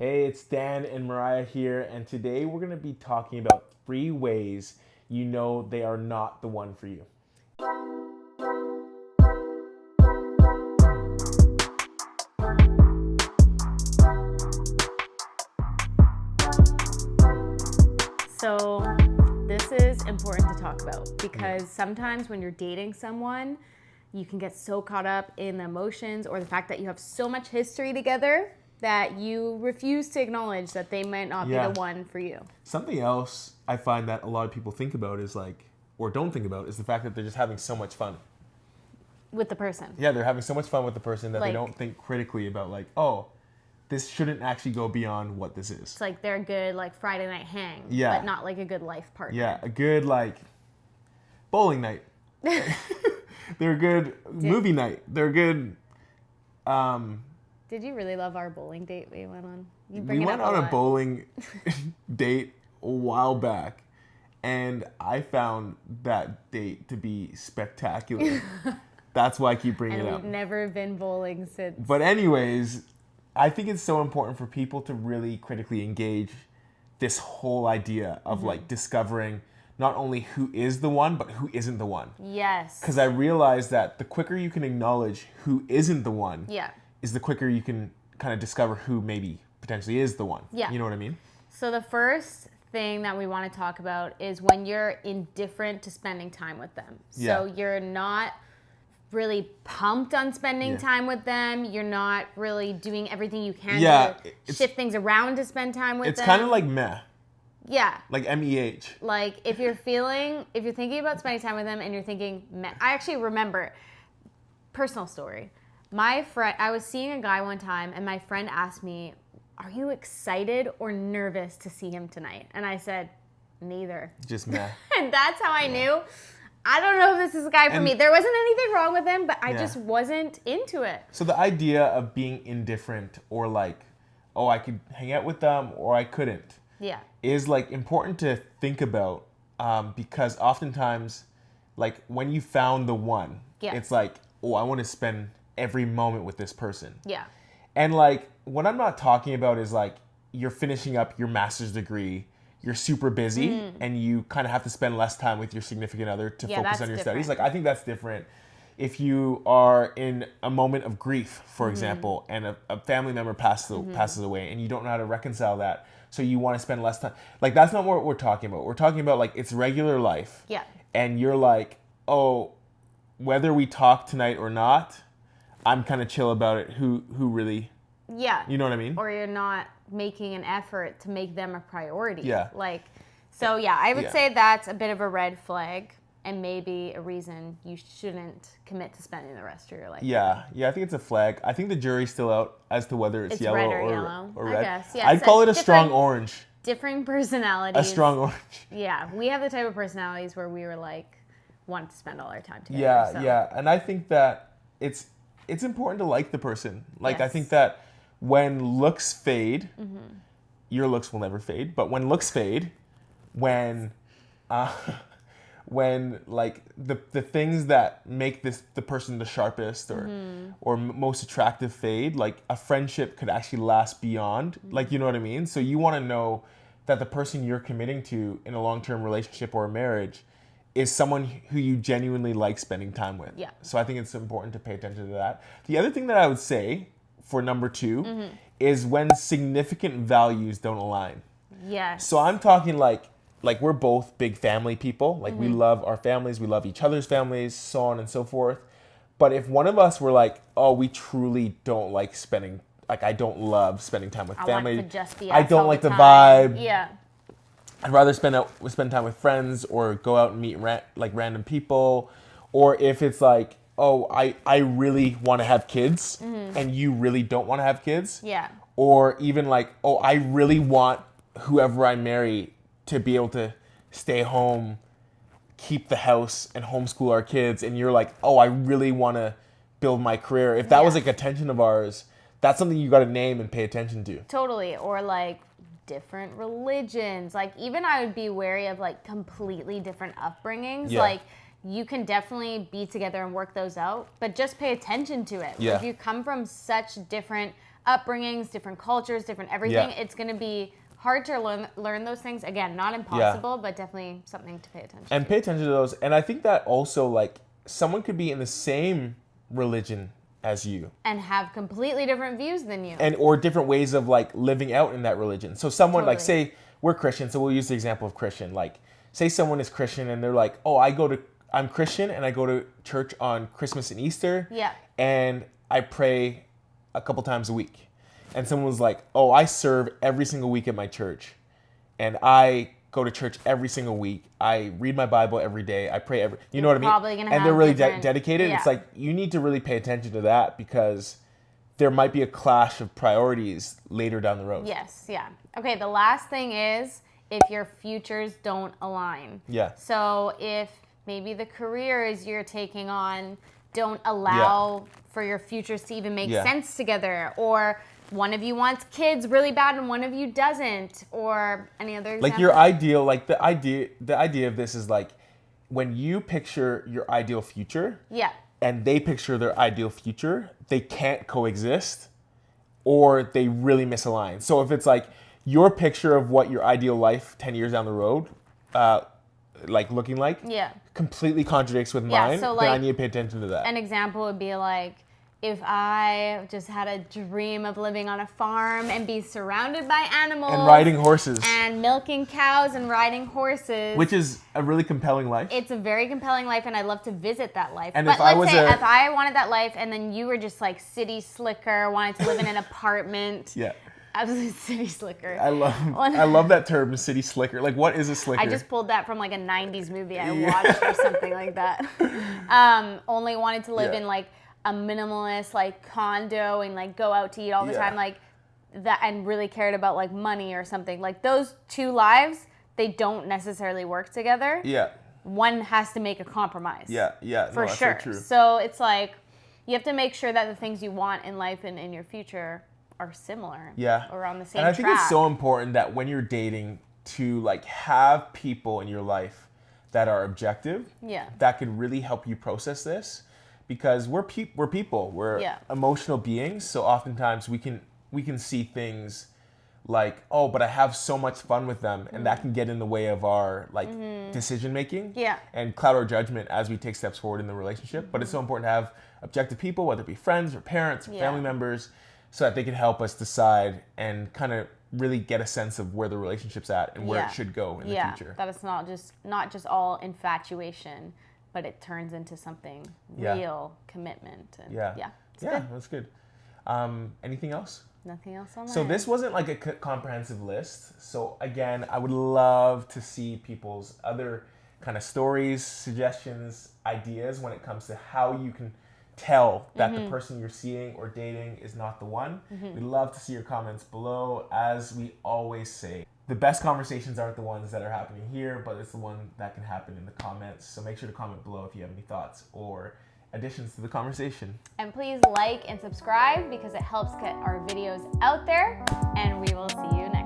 Hey, it's Dan and Mariah here, and today we're going to be talking about 3 ways you know they are not the one for you. So this is important to talk about because sometimes when you're dating someone, you can get so caught up in the emotions or the fact that you have so much history together that you refuse to acknowledge that they might not be the one for you. Something else I find that a lot of people think about is or don't think about, is the fact that they're just having so much fun. With the person. Yeah, they're having so much fun with the person that they Like- don't think critically about this shouldn't actually go beyond what this is. It's like they're a good Friday night hang, Yeah. but not like a good life partner. Yeah, a good bowling night. They're a good movie night. They're good. Did you really love our bowling date we went on? You We went on a bowling date a while back, and I found that date to be spectacular. That's why I keep bringing And it up. we've never been bowling since. But anyways, I think it's so important for people to really critically engage this whole idea of discovering not only who is the one, but who isn't the one. Yes. Because I realized that the quicker you can acknowledge who isn't the one, Yeah. is the quicker you can kind of discover who maybe potentially is the one. Yeah. You know what I mean? So the first thing that we want to talk about is when you're indifferent to spending time with them. So you're not really pumped on spending time with them. You're not really doing everything you can to shift things around to spend time with them. It's kind of like meh. Yeah. Like MEH. Like if you're thinking about spending time with them and you're thinking, I actually remember, personal story. My friend, I was seeing a guy one time and my friend asked me, "Are you excited or nervous to see him tonight?" And I said, "Neither." Just meh. And that's how I knew, I don't know if this is a guy for me. There wasn't anything wrong with him, but I just wasn't into it. So the idea of being indifferent or I could hang out with them or I couldn't. Yeah. Is important to think about because oftentimes when you found the one, it's I want to spend every moment with this person. Yeah. And what I'm not talking about is you're finishing up your master's degree, you're super busy and you kind of have to spend less time with your significant other to focus on your studies. I think that's different. If you are in a moment of grief, for example, and a family member passes away and you don't know how to reconcile that, so you want to spend less time. That's not what we're talking about. We're talking about it's regular life. Yeah. And you're whether we talk tonight or not, I'm kind of chill about it. Who really? Yeah. You know what I mean? Or you're not making an effort to make them a priority. Yeah. I would say that's a bit of a red flag and maybe a reason you shouldn't commit to spending the rest of your life. Yeah, I think it's a flag. I think the jury's still out as to whether it's yellow red or yellow. or I red. guess, yeah. I'd call it a strong orange. Differing personalities. A strong orange. Yeah, we have the type of personalities where we were want to spend all our time together. Yeah, and I think that it's important to like the person. I Yes. think that when looks fade, your looks will never fade. But when looks fade, when the things that make the person the sharpest or most attractive fade, a friendship could actually last beyond. You know what I mean? So you want to know that the person you're committing to in a long-term relationship or a marriage is someone who you genuinely like spending time with. Yeah. So I think it's important to pay attention to that. The other thing that I would say for number 2 is when significant values don't align. Yes. So I'm talking we're both big family people. We love our families, we love each other's families, so on and so forth. But if one of us were we truly don't like spending, I don't love spending time with family. Want to just be I don't like the time. vibe. Yeah. I'd rather spend time with friends or go out and meet random people. Or if it's I really want to have kids and you really don't want to have kids. Yeah. Or even I really want whoever I marry to be able to stay home, keep the house, and homeschool our kids. And you're I really want to build my career. If that was a tension of ours, that's something you got to name and pay attention to. Totally. Or different religions. Even I would be wary of completely different upbringings. Yeah. You can definitely be together and work those out, but just pay attention to it. Yeah. If you come from such different upbringings, different cultures, different everything. Yeah. It's going to be hard to learn those things. Again, not impossible, but definitely something to pay attention to. And pay attention to those. And I think that also, like, someone could be in the same religion as you and have completely different views than you, and or different ways of like living out in that religion. So someone like, say we're Christian, so we'll use the example of Christian. Like, say someone is Christian and they're like, oh, I'm Christian and I go to church on Christmas and Easter, and I pray a couple times a week. And someone was like, oh, I serve every single week at my church and I go to church every single week. I read my Bible every day. I pray you know what I mean? Probably gonna and have they're really dedicated. It's like, you need to really pay attention to that because there might be a clash of priorities later down the road. Yes, yeah. Okay, the last thing is if your futures don't align. Yeah. So if maybe the careers you're taking on don't allow for your futures to even make sense together, or one of you wants kids really bad and one of you doesn't, or any other example? Like your ideal, like the idea of this is like when you picture your ideal future and they picture their ideal future, they can't coexist or they really misalign. So if it's like your picture of what your ideal life 10 years down the road like looking like completely contradicts with mine, so, like, then I need to pay attention to that. An example would be like, if I just had a dream of living on a farm and be surrounded by animals and riding horses and milking cows and riding horses, which is a really compelling life. It's a very compelling life, and I'd love to visit that life. And but if I wanted that life, and then you were just like city slicker, wanted to live in an apartment. Absolute city slicker. I love that term, city slicker. Like, what is a slicker? I just pulled that from like a 90s movie I watched or something like that. Only wanted to live in like a minimalist like condo and like go out to eat all the time, like that, and really cared about like money or something. Like those two lives, they don't necessarily work together. One has to make a compromise. For sure. True. So it's like you have to make sure that the things you want in life and in your future are similar. Or on the same track. And I think it's so important that when you're dating to like have people in your life that are objective. That could really help you process this. Because we're people, we're emotional beings, so oftentimes we can see things like, oh, but I have so much fun with them, and that can get in the way of our like decision making and cloud our judgment as we take steps forward in the relationship. But it's so important to have objective people, whether it be friends or parents or family members, so that they can help us decide and kind of really get a sense of where the relationship's at and where it should go in the future. That it's not just all infatuation, but it turns into something real, commitment. And that's good. Anything else? Nothing else on that. So this wasn't like a comprehensive list. So again, I would love to see people's other kind of stories, suggestions, ideas when it comes to how you can tell that the person you're seeing or dating is not the one. We'd love to see your comments below. As we always say, the best conversations aren't the ones that are happening here, but it's the one that can happen in the comments. So make sure to comment below if you have any thoughts or additions to the conversation. And please like and subscribe because it helps get our videos out there. And we will see you next time.